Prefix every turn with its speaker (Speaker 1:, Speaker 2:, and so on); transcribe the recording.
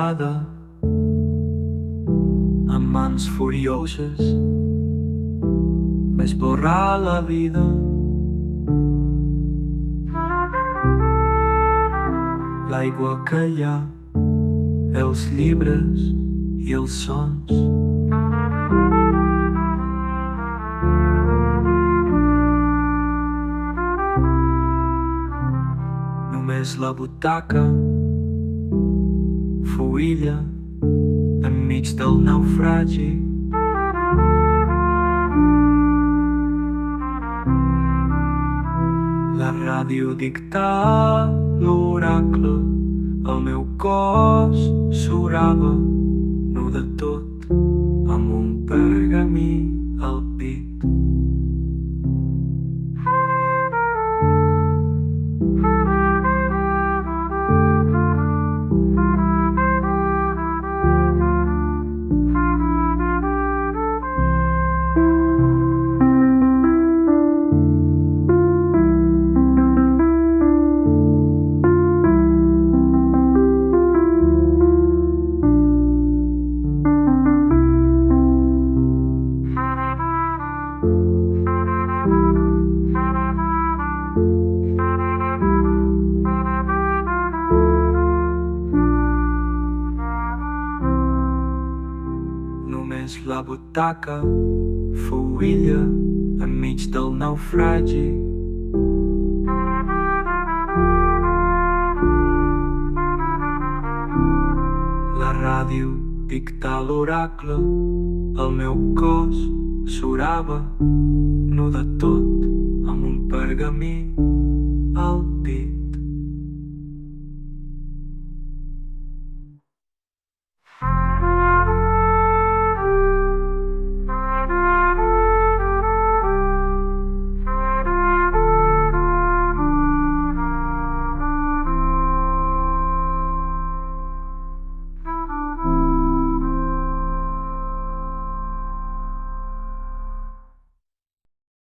Speaker 1: riuada, amb mans furioses, va esborrar la vida. L'aigua que hi ha, els llibres i els sons. Només la butaca fou illa enmig del naufragi. La ràdio dictà l'oracle, el meu cos surava, nu de tot, amb un pergamí al pit. Només la butaca fou illa enmig del naufragi. La ràdio dictà l'oracle, el meu cos surava, nu de tot, amb un pergamí al pit.